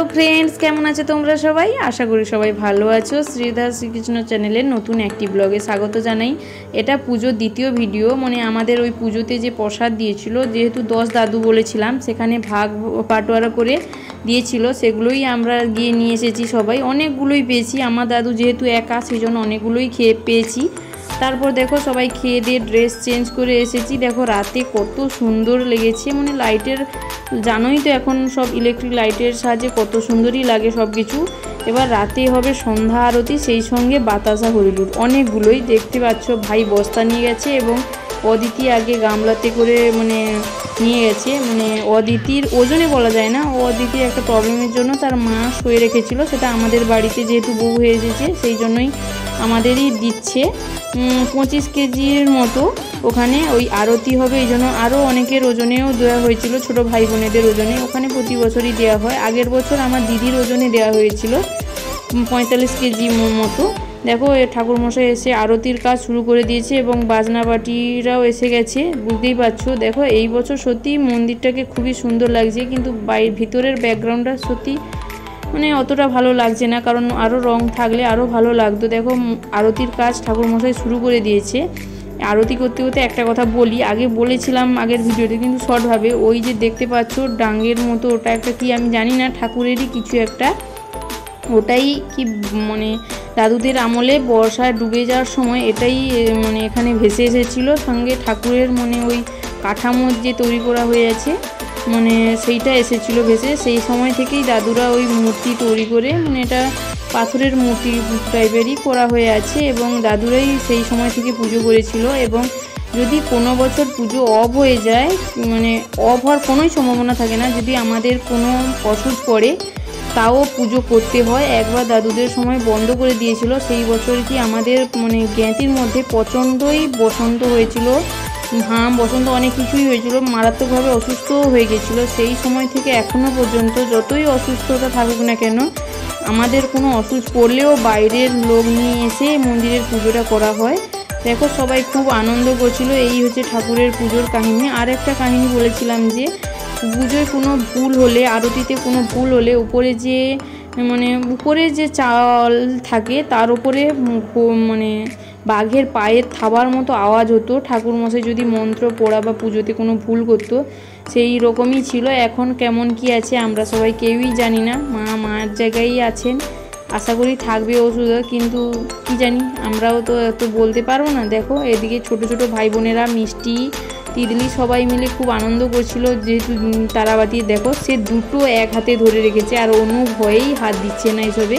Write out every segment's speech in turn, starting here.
Hello friends केमन आछो तोमरा सबाई आशा करी सबाई भालो आछो। श्रीधा श्रीकृष्ण चैनेलेर नतून एकटी ब्लगे स्वागत जानाई। एटा पुजोर द्वितीय भिडियो माने आमादेर ओई पुजोते जे प्रसाद दिएछिलो जेहेतु 10 दादू बोलेछिलाम सेखाने भाग बाटोयारा करे दिएछिलो सेगुलोई आमरा गिये निये एसेछि सबाई अनेकगुलोई पेয়েছি। आमार दादू जेहेतु एका सेजন্য अनेकगुलोई खेয়ে पेয়েছি। তারপর দেখো সবাই খেয়ে দিয়ে ড্রেস চেঞ্জ করে এসেছি। দেখো রাতে কত সুন্দর লেগেছে, মানে লাইটের জানোই তো এখন সব ইলেকট্রিক লাইটের সাহায্যে কত সুন্দরই লাগে সব কিছু। এবার রাতে হবে সন্ধ্যা আরতি, সেই সঙ্গে বাতাসা হরিলুট অনেকগুলোই দেখতে পাচ্ছ। ভাই বস্তা নিয়ে গেছে এবং অদিতি আগে গামলাতে করে মানে নিয়ে গেছে। মানে অদিতির ওজনে বলা যায় না, অদিতির একটা প্রবলেমের জন্য তার মা শুয়ে রেখেছিল, সেটা আমাদের বাড়িতে যেহেতু বউ হয়ে এসেছে সেই জন্যই আমাদেরই দিচ্ছে। 25 কেজির মতো ওখানে ওই আরতি হবে, এই জন্য আরও অনেকের ওজনেও দেওয়া হয়েছিল, ছোটো ভাই বোনেদের ওজনে। ওখানে প্রতি বছরই দেওয়া হয়। আগের বছর আমার দিদির ওজনে দেওয়া হয়েছিল 45 কেজি মতো। দেখো ঠাকুরমশাই এসে আরতির কাজ শুরু করে দিয়েছে এবং বাজনাবাটিরাও এসে গেছে, বুঝতেই পারছো। দেখো এই বছর সত্যি মন্দিরটাকে খুবই সুন্দর লাগছে, কিন্তু ভিতরের ব্যাকগ্রাউন্ডটা সত্যি মানে অতটা ভালো লাগছে না, কারণ আরও রং থাকলে আরও ভালো লাগতো। দেখো আরতির কাজ ঠাকুরমশাই শুরু করে দিয়েছে। আরতি করতে করতে একটা কথা বলি, আগে বলেছিলাম আগের ভিডিওতে কিন্তু শর্টভাবে, ওই যে দেখতে পাচ্ছ ডাঙ্গের মতো ওটা একটা কি আমি জানি না, ঠাকুরেরই কিছু একটা, ওটাই কি মানে দাদুদের আমলে বর্ষায় ডুবে যাওয়ার সময় এটাই মানে এখানে ভেসে এসেছিলো। সঙ্গে ঠাকুরের মানে ওই কাঠামোর যে তৈরি করা হয়ে আছে মানে সেইটা এসেছিলো ভেসে। সেই সময় থেকেই দাদুরা ওই মূর্তি তৈরি করে, মানে এটা পাথরের মূর্তি টাইপেরই করা হয়ে আছে এবং দাদুরাই সেই সময় থেকে পুজো করেছিল। এবং যদি কোনো বছর পুজো অফ হয়ে যায়, মানে অফ হওয়ার কোনোই সম্ভাবনা থাকে না, যদি আমাদের কোনো অসুখ পড়ে তাও পুজো করতে হয়। একবার দাদুদের সময় বন্ধ করে দিয়েছিল, সেই বছর কি আমাদের মানে জ্ঞাতির মধ্যে প্রচণ্ডই বসন্ত হয়েছিল, বসন্ত অনেক কিছুই হয়েছিল, মারাত্মকভাবে অসুস্থও হয়ে গেছিলো। সেই সময় থেকে এখনও পর্যন্ত যতই অসুস্থতা থাকুক না কেন, আমাদের কোনো অসুখ পড়লেও বাইরের লোক নিয়ে এসে মন্দিরের পুজোটা করা হয়। দেখো সবাই খুব আনন্দ করছিল। এই হচ্ছে ঠাকুরের পুজোর কাহিনী। আর একটা কাহিনী বলেছিলাম যে পুজোয় কোনো ভুল হলে, আরতিতে কোনো ভুল হলে উপরে যে মানে উপরে যে চাল থাকে তার উপরে মানে বাঘের পায়ের থাবার মতো আওয়াজ হতো। ঠাকুরমশাই যদি মন্ত্র পড়া বা পুজোতে কোনো ভুল করতো সেই রকমই ছিল। এখন কেমন কি আছে আমরা সবাই কেউই জানি না, মায়ের জায়গায় আছেন, আশা করি থাকবে ওষুধ, কিন্তু কি জানি আমরাও তো এত বলতে পারবো না। দেখো এদিকে ছোট ছোট ভাই বোনেরা মিষ্টি তিতলি সবাই মিলে খুব আনন্দ করছিল, যেহেতু তারাবাতি দেখো সে দুটো এক হাতে ধরে রেখেছে আর অনু ভয়েই হাত দিচ্ছে না এসবে।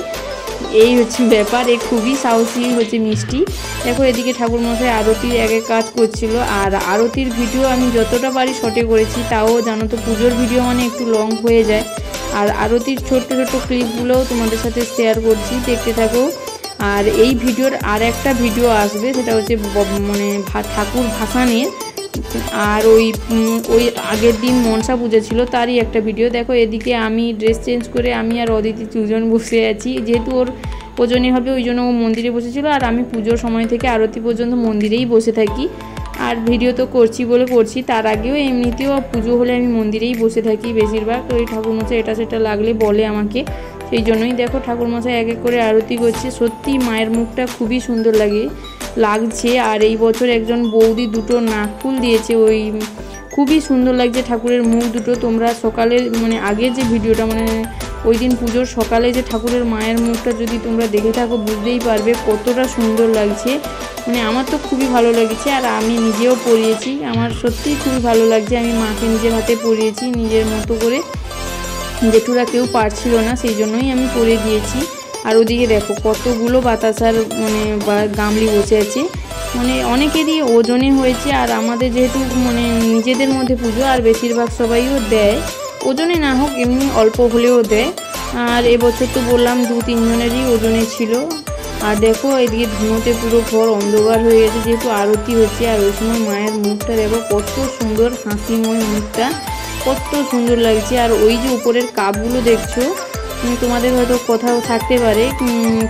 এই হচ্ছে ব্যাপার, এ খুবই সাহসী হচ্ছে মিষ্টি। দেখো এদিকে ঠাকুরমশাই আরতির এক এক কাজ করছিল। আর আরতির ভিডিও আমি যতটা পারি শর্টে করেছি, তাও জানো তো পুজোর ভিডিও মানে একটু লং হয়ে যায়। আর আরতির ছোট্ট ছোট্ট ক্লিপগুলোও তোমাদের সাথে শেয়ার করছি, দেখতে থাকো। আর এই ভিডিওর আর একটা ভিডিও আসবে, সেটা হচ্ছে মানে ঠাকুর ভাসানের, আর ওই আগের দিন মনসা পুজো ছিল তারই একটা ভিডিও। দেখো এদিকে আমি ড্রেস চেঞ্জ করে আমি আর অদিতি দুজন বসে আছি, যেহেতু ওর ওজনে হবে ওই জন্য ও মন্দিরে বসেছিল, আর আমি পুজোর সময় থেকে আরতি পর্যন্ত মন্দিরেই বসে থাকি। আর ভিডিও তো করছি বলে করছি, তার আগেও এমনিতেও পুজো হলে আমি মন্দিরেই বসে থাকি বেশিরভাগ। তো ওই ঠাকুরমশাই এটা সেটা লাগলে বলে আমাকে, সেই জন্যই দেখো ঠাকুরমশাই এক এক করে আরতি করছে। সত্যি মায়ের মুখটা খুবই সুন্দর লাগছে। আর এই বছর একজন বৌদি দুটো নাকফুল দিয়েছে, ওই খুবই সুন্দর লাগছে ঠাকুরের মুখ দুটো। তোমরা সকালে মানে আগের যে ভিডিওটা মানে ওই দিন পুজোর সকালে যে ঠাকুরের মায়ের মুখটা যদি তোমরা দেখে থাকো বুঝতেই পারবে কতটা সুন্দর লাগছে। মানে আমার তো খুবই ভালো লাগছে, আর আমি নিজেও পরিয়েছি, আমার সত্যিই খুবই ভালো লাগছে। আমি মাকে নিজের হাতে পরিয়েছি নিজের মতো করে, জেঠুরা কেউ পারছিল না সেই জন্যই আমি পরিয়ে দিয়েছি। আর ওদিকে দেখো কতগুলো বাতাসার মানে গামলি বসে আছে, মানে অনেকেরই ওজনে হয়েছে। আর আমাদের যেহেতু মানে নিজেদের মধ্যে পুজো, আর বেশিরভাগ সবাইও দেয়, ওজনে না হোক এমনি অল্প হলেও দেয়। আর এবছর তো বললাম 2-3 জনেরই ওজনে ছিল। আর দেখো এদিকে ধুনোতে পুরো ঘর অন্ধকার হয়ে গেছে, যেহেতু আরতি হচ্ছে। আর ওই সময় মায়ের মুখটা দেখো কত সুন্দর, হাসিময় মুখটা কত সুন্দর লাগছে। আর ওই যে উপরের কাপগুলো দেখছো, তোমাদের হয়তো কোথাও থাকতে পারে,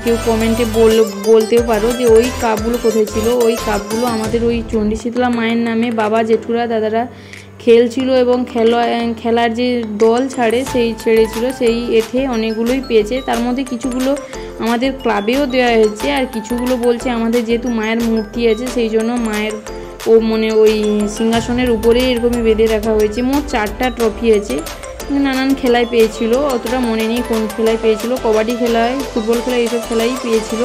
কেউ কমেন্টে বলতেও পারো যে ওই কাপগুলো কোথায় ছিল। ওই কাপগুলো আমাদের ওই চণ্ডী শীতলা মায়ের নামে বাবা জেঠুরা দাদারা খেলছিল এবং খেলার যে দল ছেড়েছিল সেই এতে অনেকগুলোই পেয়েছে। তার মধ্যে কিছুগুলো আমাদের ক্লাবেও দেওয়া হয়েছে, আর কিছুগুলো বলছে আমাদের যেহেতু মায়ের মূর্তি আছে সেই জন্য মায়ের ওই সিংহাসনের উপরে এরকমই বেঁধে রাখা হয়েছে। মোট 4টা ট্রফি আছে, নানান খেলায় পেয়েছিল, অতটা মনে নেই কোন খেলায় পেয়েছিল, কবাডি খেলায়, ফুটবল খেলায়, এইসব খেলাই পেয়েছিল।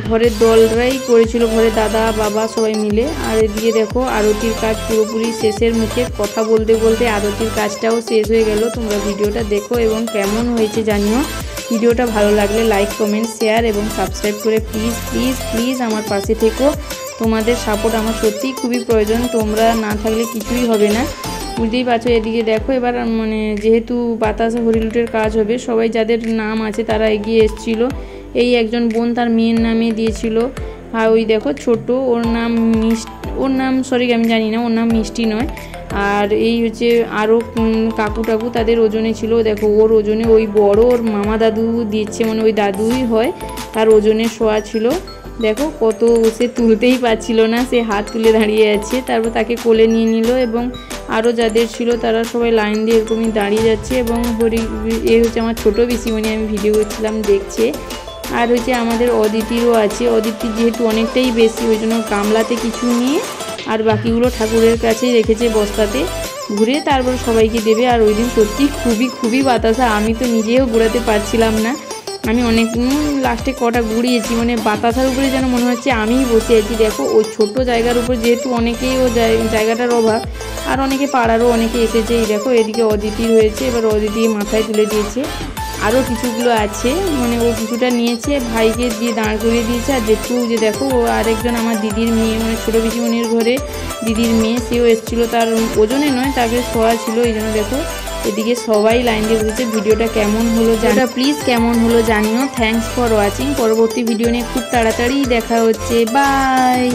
ঘরের দলরাই করেছিল, ঘরের দাদা বাবা সবাই মিলে। আর এদিকে দেখো আরতির কাজ পুরোপুরি শেষের মুখে, কথা বলতে বলতে আরতির কাজটাও শেষ হয়ে গেল। তোমরা ভিডিওটা দেখো এবং কেমন হয়েছে জানিও। ভিডিওটা ভালো লাগলে লাইক কমেন্ট শেয়ার এবং সাবস্ক্রাইব করে প্লিজ প্লিজ প্লিজ আমার পাশে থেকো। তোমাদের সাপোর্ট আমার সত্যিই খুবই প্রয়োজন, তোমরা না থাকলে কিছুই হবে না, বুঝতেই পারছো। এদিকে দেখো এবার যেহেতু বাতাসা হরিলুটের কাজ হবে, সবাই যাদের নাম আছে তারা এগিয়ে এসেছিল। এই একজন বোন তার মেয়ের নামে দিয়েছিল, আর ওই দেখো ছোট, ওর নাম সরি আমি জানি না, ওর নাম মিষ্টি নয়। আর এই হচ্ছে আরও কাকু টাকু, তাদের ওজনে ছিল, দেখো ওর ওজনে ওই বড় ওর মামা দাদু দিচ্ছে, ওই দাদুই হয়, তার ওজনে শোয়া ছিল। দেখো কত, সে তুলতেই পারছিল না, সে হাত তুলে দাঁড়িয়ে আছে। তারপর তাকে কোলে নিয়ে নিল এবং আরও যাদের ছিল তারা সবাই লাইন দিয়ে এরকমই দাঁড়িয়ে যাচ্ছে। এবং এই হচ্ছে আমার ছোটো পিসিমণি, আমি ভিডিও করছিলাম দেখছে। আর হচ্ছে আমাদের অদিতিরও আছে, অদিতির যেহেতু অনেকটাই বেশি ওই জন্য গামলাতে কিছু নিয়ে আর বাকিগুলো ঠাকুরের কাছেই রেখেছে বস্তাতে, ঘুরে তারপর সবাইকে দেবে। আর ওই দিন সত্যি খুবই বাতাসা, আমি তো নিজেও ঘোরাতে পারছিলাম না, আমি অনেক লাস্টে কটা ঘুরিয়েছি, বাতাসার উপরে যেন মনে হচ্ছে আমিই বসে আছি। দেখো ওই ছোট্ট জায়গার উপর যেহেতু অনেকেই জায়গাটার অভাব, আর অনেকে পাড়ারও অনেকে এসেছে। এই দেখো এদিকে অদিতির হয়েছে, এবার অদিতি মাথায় তুলে দিয়েছে। আরও কিছুগুলো আছে, ও কিছুটা নিয়েছে, ভাইকে দিয়ে দাঁড় করিয়ে দিয়েছে। আর যে দেখো ও আরেকজন আমার দিদির মেয়ে, ছোটো পিসিমণির ঘরে দিদির মেয়ে, সেও এসেছিলো, তার ওজনে নয়, তাকে শোয়া ছিল, এই জন্য দেখো এদিকে সবাই লাইন দিয়ে বসেছে। ভিডিওটা কেমন হলো প্লিজ কেমন হলো জানিও। Thanks for watching. পরবর্তী ভিডিও নিয়ে খুব তাড়াতাড়ি দেখা হচ্ছে, বাই।